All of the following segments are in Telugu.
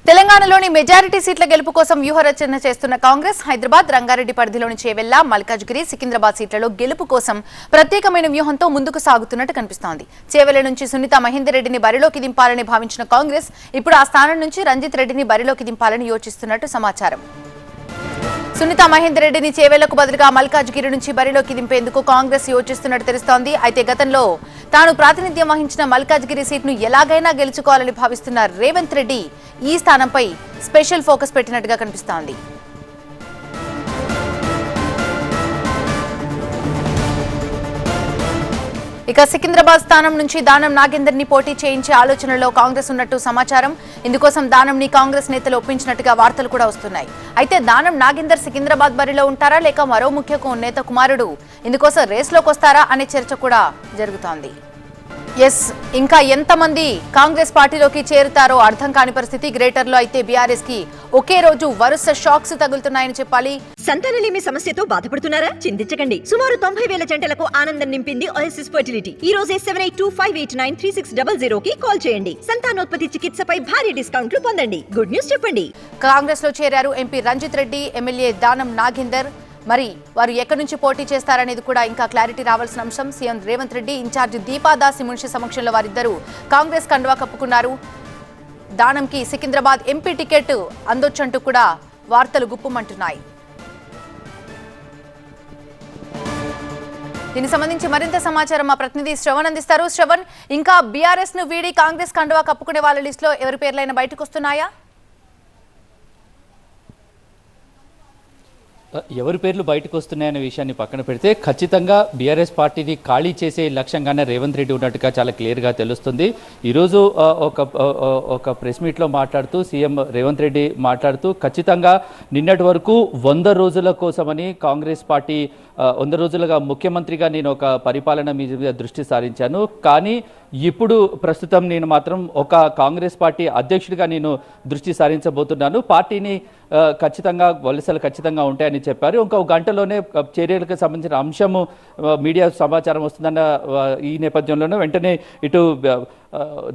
తెలంగాణలోని మెజారిటీ సీట్ల గెలుపు కోసం వ్యూహరచన చేస్తున్న కాంగ్రెస్ హైదరాబాద్ రంగారెడ్డి పరిధిలోని చేవెళ్ల మల్కాజ్గిరి సికింద్రాబాద్ సీట్లలో గెలుపు కోసం ప్రత్యేకమైన వ్యూహంతో ముందుకు సాగుతున్నట్టు కనిపిస్తోంది. చేవెళ్ల నుంచి సునీత మహేందర్ రెడ్డిని బరిలోకి దింపాలని భావించిన కాంగ్రెస్ ఇప్పుడు ఆ స్థానం నుంచి రంజిత్ రెడ్డిని బరిలోకి దింపాలని యోచిస్తున్నట్టు సమాచారం. సునీత మహేందర్ రెడ్డిని చేవెళ్లకు బదులుగా మల్కాజ్గిరి నుంచి బరిలోకి దింపేందుకు కాంగ్రెస్ యోచిస్తున్నట్టు తెలుస్తోంది. అయితే గతంలో తాను ప్రాతినిధ్యం వహించిన మల్కాజ్గిరి సీట్ను ఎలాగైనా గెలుచుకోవాలని భావిస్తున్న రేవంత్ రెడ్డి ఈ స్థానంపై స్పెషల్ ఫోకస్ పెట్టినట్టుగా కనిపిస్తోంది. ఇక సికింద్రాబాద్ స్థానం నుంచి దానం నాగేందర్ ని పోటీ చేయించే ఆలోచనలో కాంగ్రెస్ ఉన్నట్టు సమాచారం. ఇందుకోసం దానం ని కాంగ్రెస్ నేతలు ఒప్పించినట్టుగా వార్తలు కూడా వస్తున్నాయి. అయితే దానం నాగేందర్ సికింద్రాబాద్ బరిలో ఉంటారా లేక మరో ముఖ్య నేత కుమారుడు ఇందుకోసం రేస్లోకి వస్తారా అనే చర్చ కూడా జరుగుతోంది. ఇంకా ఎంతమంది కాంగ్రెస్ పార్టీలోకి చేరుతారో అర్థం కాని పరిస్థితి. గ్రేటర్ లో అయితే బీఆర్ఎస్ కి ఒకే రోజు వరుస షాక్స్ తగులుతున్నాయని చెప్పాలి. సంతానలేమి సమస్యతో బాధపడుతున్నారా? చింతించకండి. సుమారు 90,000 జంటలకు ఆనందం నింపింది ఓఎస్ఎస్ ఫర్టిలిటీ. ఈ రోజే 7825893600 కి కాల్ చేయండి. సంతానోత్పత్తి చికిత్సపై భారీ డిస్కౌంట్లు పొందండి. గుడ్ న్యూస్ చెప్పండి. కాంగ్రెస్ లో చేరారు ఎంపీ రంజిత్ రెడ్డి, ఎమ్మెల్యే దానం నాగేందర్. మరి వారు ఎక్కడి నుంచి పోటీ చేస్తారనేది కూడా ఇంకా క్లారిటీ రావాల్సిన అంశం. సీఎం రేవంత్ రెడ్డి, ఇన్ఛార్జి దీపాదాసి మున్షి సమక్షంలో వారిద్దరూ కాంగ్రెస్ కండువా కప్పుకున్నారు. దానంకి సికింద్రాబాద్ ఎంపీ టికెట్ అందొచ్చంటూ కూడా వార్తలు గుప్పుమంటున్నాయి. దీనికి సంబంధించి మరింత సమాచారం మా ప్రతినిధి శ్రవణ్ అందిస్తారు. శ్రవణ్, ఇంకా బీఆర్ఎస్ ను వీడి కాంగ్రెస్ కండువా కప్పుకునే వాళ్ళ లిస్టులో ఎవరి పేర్లైనా బయటకు వస్తున్నాయా? ఎవరి పేర్లు బయటకు వస్తున్నాయనే విషయాన్ని పక్కన పెడితే ఖచ్చితంగా బీఆర్ఎస్ పార్టీని ఖాళీ చేసే లక్ష్యంగానే రేవంత్ రెడ్డి ఉన్నట్టుగా చాలా క్లియర్గా తెలుస్తుంది. ఈరోజు ఒక ప్రెస్ మీట్లో మాట్లాడుతూ సీఎం రేవంత్ రెడ్డి మాట్లాడుతూ ఖచ్చితంగా నిన్నటి వరకు 100 రోజుల కోసమని కాంగ్రెస్ పార్టీ 100 రోజులుగా ముఖ్యమంత్రిగా నేను ఒక పరిపాలన మీద దృష్టి సారించాను, కానీ ఇప్పుడు ప్రస్తుతం నేను మాత్రం ఒక కాంగ్రెస్ పార్టీ అధ్యక్షుడిగా నేను దృష్టి సారించబోతున్నాను. పార్టీని ఖచ్చితంగా వలసలు ఖచ్చితంగా ఉంటాయని చెప్పారు. ఇంకొక గంటలోనే చర్యలకు సంబంధించిన అంశము మీడియా సమాచారం వస్తుందన్న ఈ నేపథ్యంలోనే వెంటనే ఇటు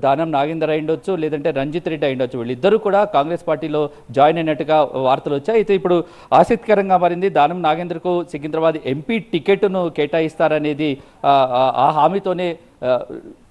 దానం నాగేందర్ అయిండొచ్చు, లేదంటే రంజిత్ రెడ్డి అయిండొచ్చు, వీళ్ళిద్దరూ కూడా కాంగ్రెస్ పార్టీలో జాయిన్ అయినట్టుగా వార్తలు వచ్చాయి. అయితే ఇప్పుడు ఆసక్తికరంగా మారింది. దానం నాగేందర్కు సికింద్రాబాద్ ఎంపీ టికెట్ను కేటాయిస్తారనేది ఆ హామీతోనే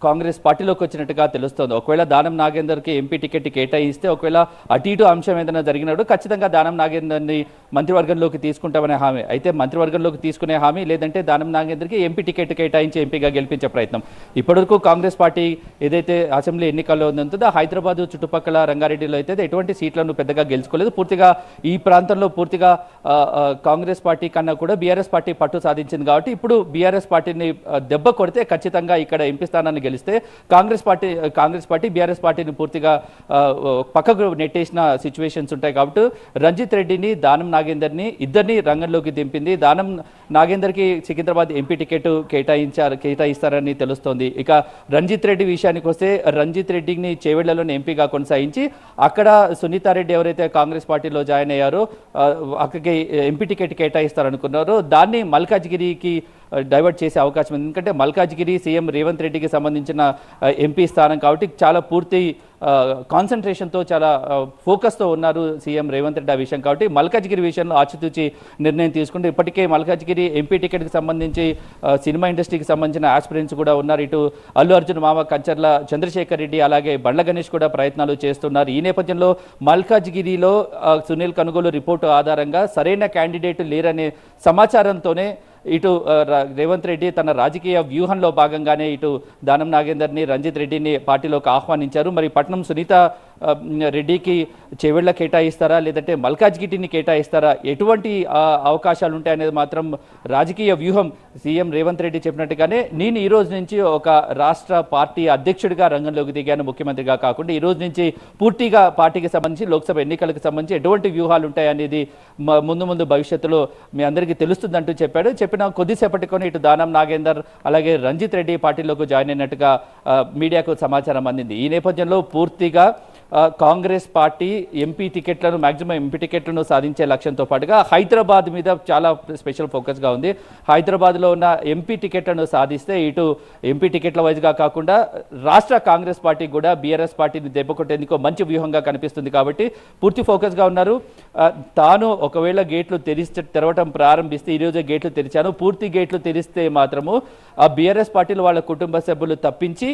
కాంగ్రెస్ పార్టీలోకి వచ్చినట్టుగా తెలుస్తోంది. ఒకవేళ దానం నాగేందర్కి ఎంపీ టికెట్ కేటాయిస్తే ఒకవేళ అటు ఇటు అంశం ఏదైనా జరిగినప్పుడు ఖచ్చితంగా దానం నాగేందర్ని మంత్రివర్గంలోకి తీసుకుంటామనే హామీ. అయితే మంత్రివర్గంలోకి తీసుకునే హామీ, లేదంటే దానం నాగేందర్కి ఎంపీ టికెట్ కేటాయించి ఎంపీగా గెలిపించే ప్రయత్నం. ఇప్పటివరకు కాంగ్రెస్ పార్టీ ఏదైతే అసెంబ్లీ ఎన్నికల్లో ఉందో హైదరాబాద్ చుట్టుపక్కల రంగారెడ్డిలో అయితే ఎటువంటి సీట్లను పెద్దగా గెలుచుకోలేదు. పూర్తిగా ఈ ప్రాంతంలో పూర్తిగా కాంగ్రెస్ పార్టీ కన్నా కూడా బీఆర్ఎస్ పార్టీ పట్టు సాధించింది. కాబట్టి ఇప్పుడు బీఆర్ఎస్ పార్టీని దెబ్బ కొడితే ఖచ్చితంగా ఇక్కడ ఎంపీ స్థానాన్ని గెలిస్తే కాంగ్రెస్ పార్టీ బీఆర్ఎస్ పార్టీని పూర్తిగా పక్కకు నెట్టేసిన సిచ్యువేషన్స్ ఉంటాయి. కాబట్టి రంజిత్ రెడ్డిని, దానం నాగేందర్ని ఇద్దరిని రంగంలోకి దింపింది. దానం నాగేందర్కి సికింద్రాబాద్ ఎంపీ టికెట్ కేటాయిస్తారని తెలుస్తోంది. ఇక రంజిత్ రెడ్డి విషయానికి వస్తే రంజిత్ రెడ్డిని చేవెళ్లలోని ఎంపీగా కొనసాగించి అక్కడ సునీతారెడ్డి ఎవరైతే కాంగ్రెస్ పార్టీలో జాయిన్ అయ్యారో అక్కడికి ఎంపీ టికెట్ కేటాయిస్తారనుకున్నారో దాన్ని మల్కాజ్గిరికి డైవర్ట్ చేసే అవకాశం ఉంది. ఎందుకంటే మల్కాజ్గిరి సీఎం రేవంత్ రెడ్డికి సంబంధించిన ఎంపీ స్థానం కాబట్టి చాలా పూర్తి కాన్సన్ట్రేషన్తో చాలా ఫోకస్తో ఉన్నారు సీఎం రేవంత్ రెడ్డి ఆ విషయం. కాబట్టి మల్కాజ్గిరి విషయంలో ఆచితూచి నిర్ణయం తీసుకుంటే ఇప్పటికే మల్కాజ్గిరి ఎంపీ టికెట్కి సంబంధించి సినిమా ఇండస్ట్రీకి సంబంధించిన ఆస్పిరెంట్స్ కూడా ఉన్నారు. ఇటు అల్లు అర్జున్ మామ కంచర్ల చంద్రశేఖర్ రెడ్డి, అలాగే బండ్ల గణేష్ కూడా ప్రయత్నాలు చేస్తున్నారు. ఈ నేపథ్యంలో మల్కాజ్గిరిలో సునీల్ కనుగోలు రిపోర్టు ఆధారంగా సరైన క్యాండిడేట్ లేరనే సమాచారంతోనే ఇటు రేవంత్ రెడ్డి తన రాజకీయ వ్యూహంలో భాగంగానే ఇటు దానం నాగేందర్ని, రంజిత్ రెడ్డిని పార్టీలోకి ఆహ్వానించారు. మరి పట్నం సునీత రెడ్డికి చేవెళ్ల కేటాయిస్తారా, లేదంటే మల్కాజ్గిరిని కేటాయిస్తారా, ఎటువంటి అవకాశాలు ఉంటాయనేది మాత్రం రాజకీయ వ్యూహం. సీఎం రేవంత్ రెడ్డి చెప్పినట్టుగానే నేను ఈ రోజు నుంచి ఒక రాష్ట్ర పార్టీ అధ్యక్షుడిగా రంగంలోకి దిగాను, ముఖ్యమంత్రిగా కాకుండా ఈ రోజు నుంచి పూర్తిగా పార్టీకి సంబంధించి లోక్సభ ఎన్నికలకు సంబంధించి ఎటువంటి వ్యూహాలు ఉంటాయనేది ముందు భవిష్యత్తులో మీ అందరికీ తెలుస్తుందంటూ చెప్పిన కొద్దిసేపటికొని ఇటు దానం నాగేందర్ అలాగే రంజిత్ రెడ్డి పార్టీలోకి జాయిన్ అయినట్టుగా మీడియాకు సమాచారం అందింది. ఈ నేపథ్యంలో పూర్తిగా కాంగ్రెస్ పార్టీ ఎంపీ టికెట్లను మ్యాక్సిమం ఎంపీ టికెట్లను సాధించే లక్ష్యంతో పాటుగా హైదరాబాద్ మీద చాలా స్పెషల్ ఫోకస్గా ఉంది. హైదరాబాద్లో ఉన్న ఎంపీ టికెట్లను సాధిస్తే ఇటు ఎంపీ టికెట్ల వైజ్గా కాకుండా రాష్ట్ర కాంగ్రెస్ పార్టీ కూడా బీఆర్ఎస్ పార్టీని దెబ్బకొట్టేందుకు మంచి వ్యూహంగా కనిపిస్తుంది కాబట్టి పూర్తి ఫోకస్గా ఉన్నారు. తాను ఒకవేళ గేట్లు తెరవటం ప్రారంభిస్తే, ఈరోజే గేట్లు తెరిచాను, పూర్తి గేట్లు తెరిస్తే మాత్రము ఆ బీఆర్ఎస్ పార్టీలో వాళ్ళ కుటుంబ సభ్యులు తప్పించి,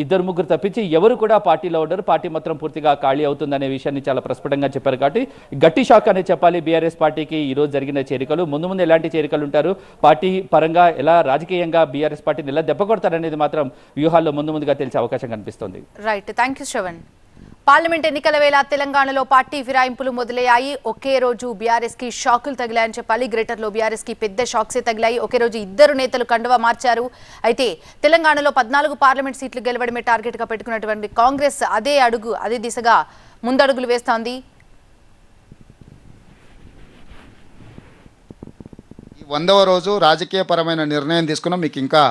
ఇద్దరు ముగ్గురు తప్పించి ఎవరు కూడా పార్టీలో ఉండరు, పార్టీ మాత్రం పూర్తిగా ఖాళీ అవుతుందనే విషయాన్ని చాలా ప్రస్ఫుటంగా చెప్పారు. కాబట్టి గట్టి షాక్ అనే చెప్పాలి బీఆర్ఎస్ పార్టీకి ఈరోజు జరిగిన చేరికలు. ముందు ముందు ఎలాంటి చేరికలు ఉంటారు, పార్టీ పరంగా ఎలా రాజకీయంగా బీఆర్ఎస్ పార్టీని ఎలా దెబ్బ కొడతారనేది మాత్రం వ్యూహాల్లో ముందుగా తెలిసే అవకాశం కనిపిస్తుంది. Right, thank you Shravan. Parliament ఎన్నికల వేళ తెలంగాణలో పార్టీ ఫిరాయింపులు మొదలయ్యాయి. ఒకే రోజు బీఆర్ఎస్ కి షాకులు తగిలాయని చెప్పాలి. గ్రేటర్లో బీఆర్ఎస్ కి పెద్ద షాక్సే తగిలాయి. ఒకే రోజు ఇద్దరు నేతలు కండువా మార్చారు. అయితే తెలంగాణలో 14 పార్లమెంట్ సీట్లు గెలవడమే టార్గెట్ గా పెట్టుకున్నటువంటి కాంగ్రెస్ అదే దిశగా ముందడుగులు వేస్తోంది. ఈ 100వ రోజు రాజకీయపరమైన నిర్ణయం తీసుకున్నాం. మీకు ఇంకా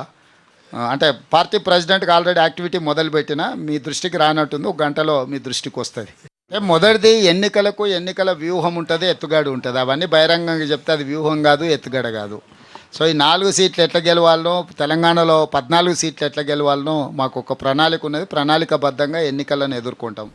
అంటే పార్టీ ప్రెసిడెంట్కి ఆల్రెడీ యాక్టివిటీ మొదలుపెట్టినా మీ దృష్టికి రానట్టుంది, ఒక గంటలో మీ దృష్టికి వస్తుంది. మొదటిది ఎన్నికల వ్యూహం ఉంటుంది, ఎత్తుగడ ఉంటుంది. అవన్నీ బహిరంగంగా చెప్తే అది వ్యూహం కాదు, ఎత్తుగడ కాదు. సో ఈ 4 సీట్లు ఎట్లా గెలవాలనో, తెలంగాణలో 14 సీట్లు ఎట్లా గెలవాలనో మాకు ఒక ప్రణాళిక ఉన్నది. ప్రణాళికబద్ధంగా ఎన్నికలను ఎదుర్కొంటాం.